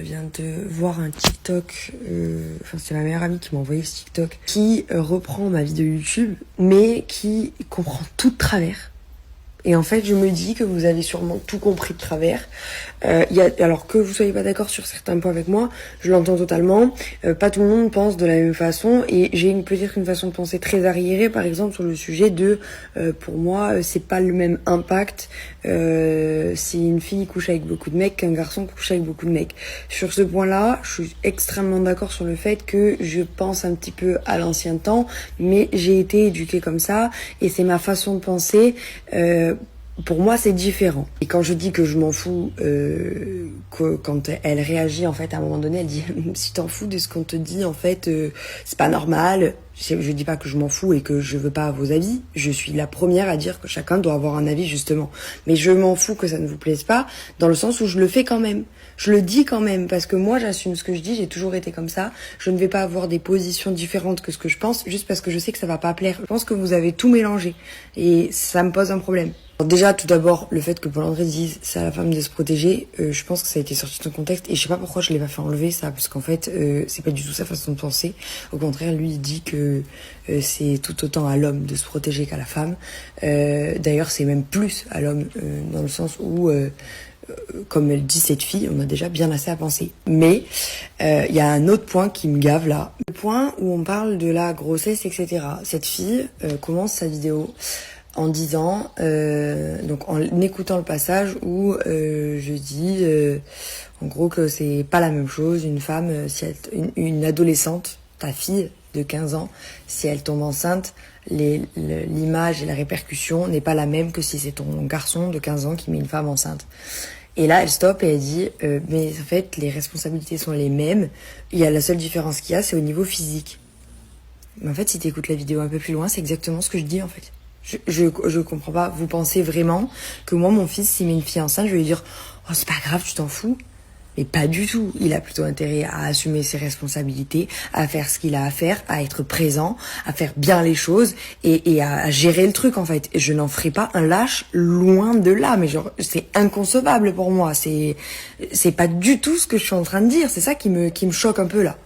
Je viens de voir un TikTok, c'est ma meilleure amie qui m'a envoyé ce TikTok, qui reprend ma vidéo YouTube, mais qui comprend tout de travers. Et en fait, je me dis que vous avez sûrement tout compris de travers. Alors que vous soyez pas d'accord sur certains points avec moi, je l'entends totalement. Pas tout le monde pense de la même façon, et j'ai peut-être une façon de penser très arriérée, par exemple sur le sujet de, pour moi, c'est pas le même impact si une fille couche avec beaucoup de mecs qu'un garçon couche avec beaucoup de mecs. Sur ce point-là, je suis extrêmement d'accord sur le fait que je pense un petit peu à l'ancien temps, mais j'ai été éduquée comme ça, et c'est ma façon de penser. Pour moi, c'est différent. Et quand je dis que je m'en fous, quand elle réagit, en fait, à un moment donné, elle dit « Si t'en fous de ce qu'on te dit, en fait, c'est pas normal. » Je dis pas que je m'en fous et que je veux pas vos avis. Je suis la première à dire que chacun doit avoir un avis, justement. Mais je m'en fous que ça ne vous plaise pas, dans le sens où je le fais quand même. Je le dis quand même, parce que moi, j'assume ce que je dis, j'ai toujours été comme ça. Je ne vais pas avoir des positions différentes que ce que je pense, juste parce que je sais que ça va pas plaire. Je pense que vous avez tout mélangé, et ça me pose un problème. Alors déjà, tout d'abord, le fait que Paul André dise c'est à la femme de se protéger, je pense que ça a été sorti de son contexte, et je sais pas pourquoi je l'ai pas fait enlever ça, parce qu'en fait, c'est pas du tout sa façon de penser. Au contraire, lui, il dit que c'est tout autant à l'homme de se protéger qu'à la femme. D'ailleurs, c'est même plus à l'homme, dans le sens où, comme elle dit cette fille, on a déjà bien assez à penser. Mais il y a un autre point qui me gave là. Le point où on parle de la grossesse, etc. Cette fille commence sa vidéo en disant, donc en écoutant le passage où je dis en gros que c'est pas la même chose, une femme, si une adolescente, ta fille de 15 ans, si elle tombe enceinte, l'image et la répercussion n'est pas la même que si c'est ton garçon de 15 ans qui met une femme enceinte. Et là, elle stoppe et elle dit mais en fait, les responsabilités sont les mêmes. Il y a la seule différence qu'il y a, c'est au niveau physique. Mais en fait, si t'écoutes la vidéo un peu plus loin, c'est exactement ce que je dis en fait. Je comprends pas. Vous pensez vraiment que moi, mon fils, s'il met une fille enceinte, je vais lui dire oh, c'est pas grave, tu t'en fous? Mais pas du tout. Il a plutôt intérêt à assumer ses responsabilités, à faire ce qu'il a à faire, à être présent, à faire bien les choses et à gérer le truc en fait. Je n'en ferai pas un lâche, loin de là. Mais genre, c'est inconcevable pour moi. C'est pas du tout ce que je suis en train de dire. C'est ça qui me choque un peu là.